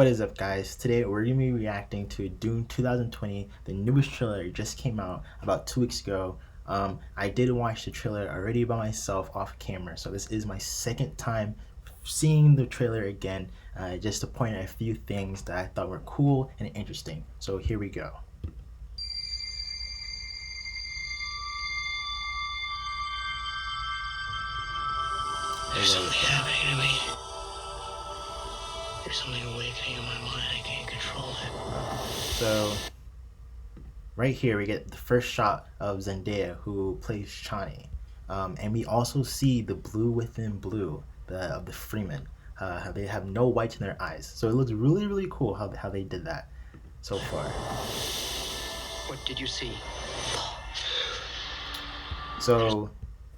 What is up, guys? Today we're gonna be reacting to Dune 2020. The newest trailer just came out about 2 weeks ago. I did watch the trailer already by myself off camera, so this is my second time seeing the trailer again, just to point out a few things that I thought were cool and interesting. So here we go. There's something happening to me. There's something awakening in my mind. I can't control it. So right here we get the first shot of Zendaya, who plays Chani, and we also see the blue within blue of the Freeman. How they have no whites in their eyes, so it looks really cool how they did that so far. What did you see? So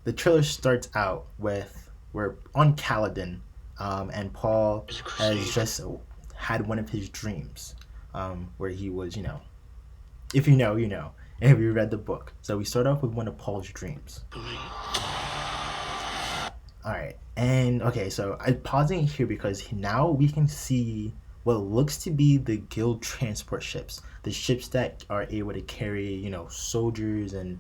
the trailer starts out with we're on Caladan, and Paul has just had one of his dreams, where he was, if you know, you know, and if you read the book. So we start off with one of Paul's dreams. Alright, and okay, so I'm pausing it here because now we can see what looks to be the guild transport ships. The ships that are able to carry, soldiers and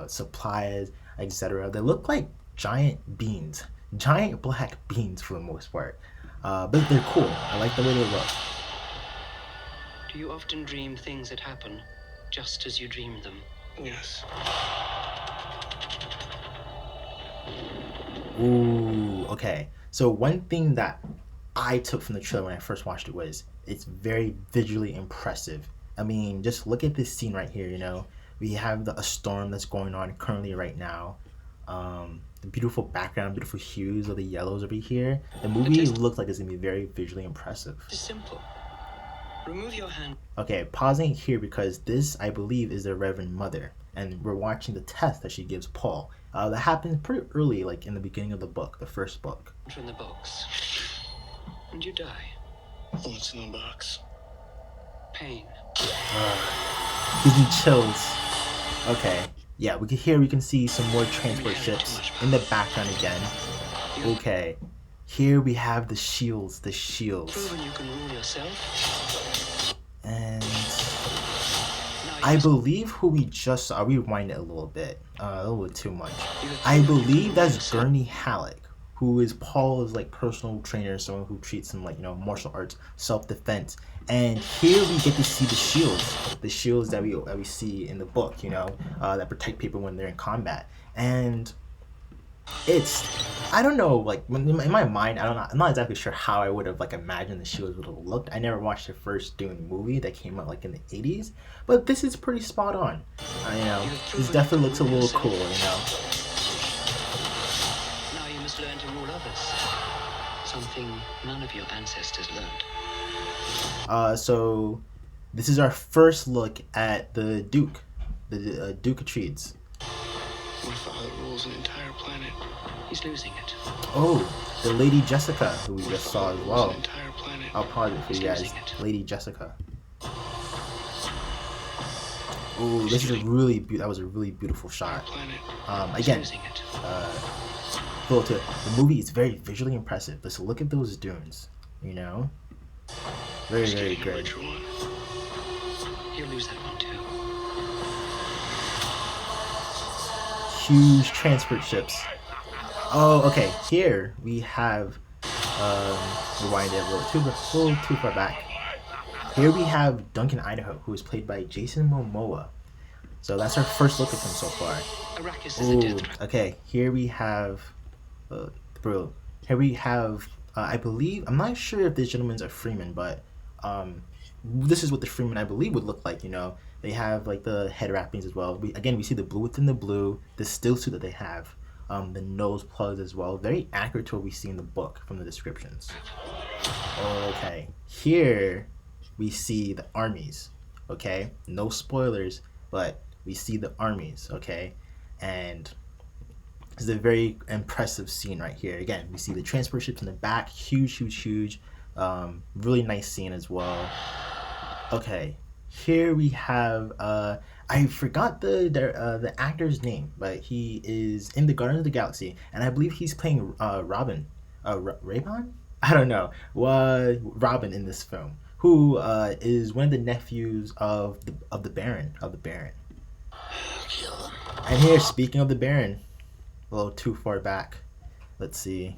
supplies, etc. They look like giant beans. Giant black beans for the most part. But they're cool. I like the way they look. Do you often dream things that happen just as you dreamed them? Yes. Ooh, okay. So one thing that I took from the trailer when I first watched it was it's very visually impressive. I mean, just look at this scene right here, We have a storm that's going on currently right now. The beautiful background, beautiful hues of the yellows over here. The movie looks like it's gonna be very visually impressive. It's simple. Remove your hand. Okay, pausing here because this, I believe, is the Reverend Mother, and we're watching the test that she gives Paul. That happens pretty early, like in the beginning of the book, the first book. From the box, and you die. What's in the box? Pain. Gives me chills. Okay, yeah, we can see some more transport ships in the background again. Okay, here we have the shields. Proven you can rule yourself. And I believe who we just saw, rewind it a little bit too much. I believe that's Gurney Halleck, who is Paul's personal trainer, someone who treats him like martial arts, self-defense. And here we get to see the shields that we see in the book, that protect people when they're in combat. And I don't know, in my mind, I'm not exactly sure how I would have imagined the shields would have looked. I never watched the first Dune movie that came out in the 80s, but this is pretty spot on. This definitely looks a little cool, Now you must learn to rule others. Something none of your ancestors learned. So this is our first look at the Duke, the Duke Atreides. My father rules an entire planet. He's losing it. Oh, the Lady Jessica, who we just saw as well. Entire planet. I'll pause it for you guys. Lady Jessica. Oh, this is that was a really beautiful shot. Again, the movie is very visually impressive. Let's look at those dunes. Very great. You'll lose that one too. Huge transport ships. Oh, okay. Here we have rewind it a little too far back. Here we have Duncan Idaho, who is played by Jason Momoa. So that's our first look at him so far. Ooh, okay. Here we have I believe, I'm not sure if this gentleman's a Freeman, but this is what the Freeman I believe would look like. They have the head wrappings as well. We see the blue within the blue, the still suit that they have, the nose plugs as well. Very accurate to what we see in the book from the descriptions. Okay, here we see the armies. Okay, no spoilers, but we see the armies. Okay, and this is a very impressive scene right here. Again, we see the transport ships in the back, huge. Really nice scene as well. Okay, here we have I forgot the actor's name, but he is in the Guardians of the Galaxy, and I believe he's playing Rabban. I don't know. Robin in this film, who is one of the nephews of the Baron Kill them. And here, speaking of the Baron, a little too far back. Let's see.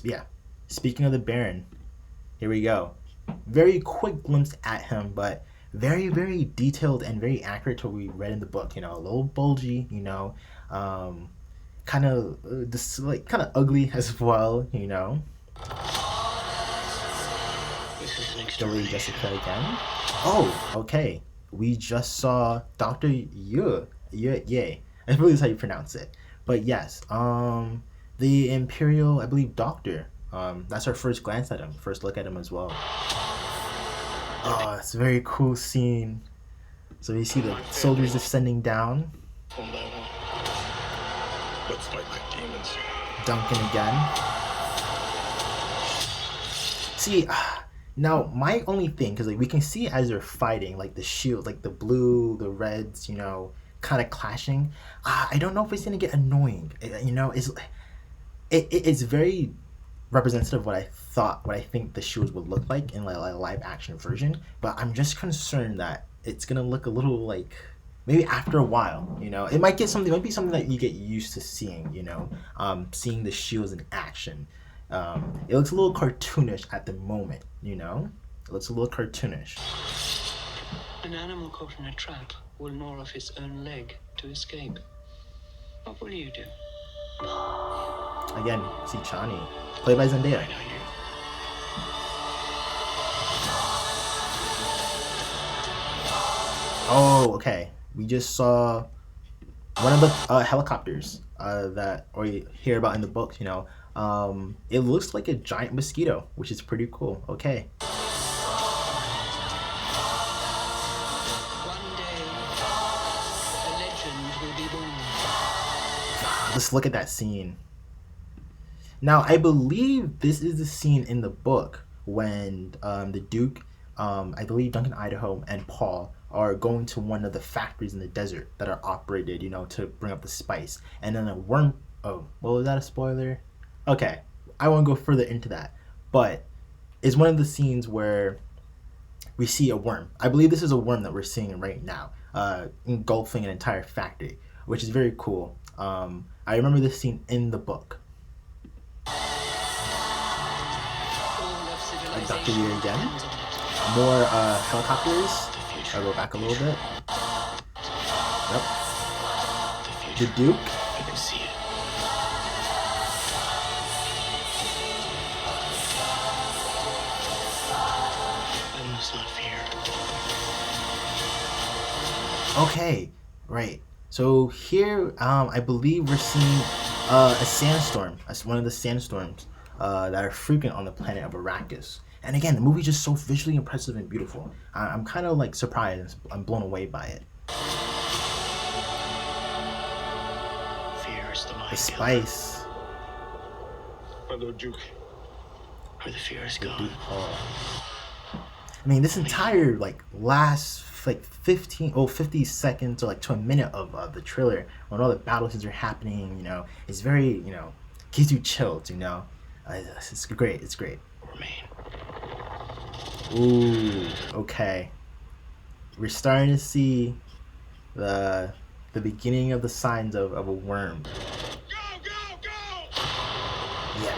Yeah. Speaking of the Baron, here we go. Very quick glimpse at him, but very, very detailed and very accurate to what we read in the book. A little bulgy, kind of this like kind of ugly as well. This is an Billy extermination. Jessica again. Oh, okay. We just saw Doctor Yu. Yay. I believe that's how you pronounce it. But yes, the Imperial, I believe, Doctor. That's our first glance at him, first look at him as well. Oh, it's a very cool scene. So you see the soldiers descending down. One by one. Let's fight like demons. Duncan again. See, now my only thing, because like we can see as they're fighting, like the shield, like the blue, the reds, kind of clashing. I don't know if it's gonna get annoying. It's very representative of what I think the shields would look like in like a live action version. But I'm just concerned that it's gonna look a little like maybe after a while, it might be something that you get used to seeing, seeing the shields in action. It looks a little cartoonish at the moment, It looks a little cartoonish. An animal caught in a trap will gnaw off its own leg to escape. What will you do? Again, see Chani, played by Zendaya. I know you. Oh, okay. We just saw one of the helicopters that or you hear about in the books. It looks like a giant mosquito, which is pretty cool. Okay, One day, a legend will be born. let's look at that scene. Now, I believe this is the scene in the book when the Duke, I believe Duncan Idaho and Paul are going to one of the factories in the desert that are operated, to bring up the spice. And then a worm. Oh, well, was that a spoiler? Okay, I won't go further into that. But it's one of the scenes where we see a worm. I believe this is a worm that we're seeing right now, engulfing an entire factory, which is very cool. I remember this scene in the book. All of Like Dr. civilization Yu again. depends on it. More helicopters. The future. I'll go back a little bit. Yep. The The future. Duke. I can see it. I must not fear. Okay, right. So here, I believe we're seeing a sandstorm. One of the sandstorms that are frequent on the planet of Arrakis. And again, the movie's just so visually impressive and beautiful. I'm kind of like surprised. I'm blown away by it. Fear is the mind The killer. spice, My Lord Duke, Where the fear is the gone. Duke Hall. I mean, this entire like last like 50 seconds or like to a minute of the trailer when all the battle scenes are happening, it's very, gives you chills, It's great. It's great. Remain. Ooh, okay. We're starting to see the beginning of the signs of a worm. Yeah.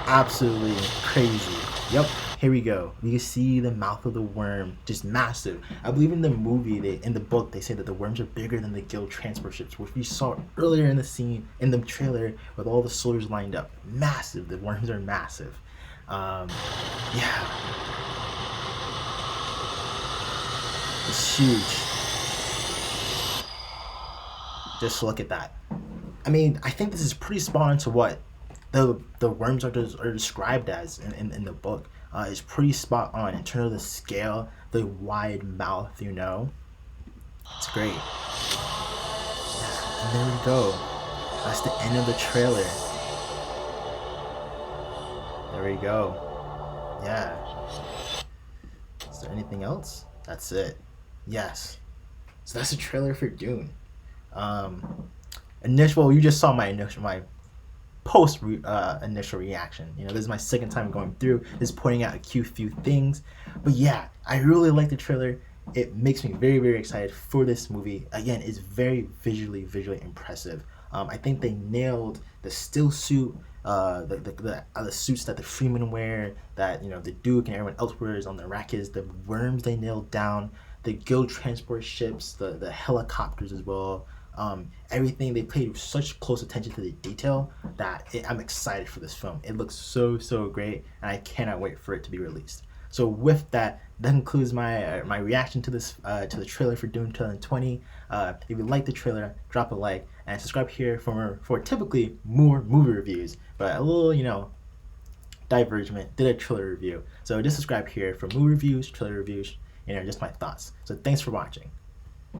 Absolutely crazy. Yep. Here we go. We can see the mouth of the worm, just massive. I believe in the movie, in the book, they say that the worms are bigger than the guild transport ships, which we saw earlier in the scene, in the trailer, with all the soldiers lined up. Massive. The worms are massive. Yeah. It's huge. Just look at that. I mean, I think this is pretty spot on to what the worms are described as in the book. It's pretty spot on in terms of the scale, the wide mouth, It's great. And there we go. That's the end of the trailer. There we go. Yeah. Is there anything else? That's it. Yes. So that's the trailer for Dune. Well, you just saw my post initial reaction. You know, this is my second time going through, just pointing out a few things. But yeah, I really like the trailer. It makes me very, very excited for this movie. Again, it's very visually impressive. I think they nailed the still suit, the suits that the Freeman wear, that the Duke and everyone else wears on the Arrakis, the worms they nailed down, the guild transport ships, the helicopters as well. Everything, they paid such close attention to the detail that I'm excited for this film. It looks so great, and I cannot wait for it to be released. So with that, that concludes my reaction to this to the trailer for Dune 2020. If you like the trailer, drop a like and subscribe here for typically more movie reviews, but a little divergent. Did a trailer review, so just subscribe here for movie reviews, trailer reviews, just my thoughts. So thanks for watching.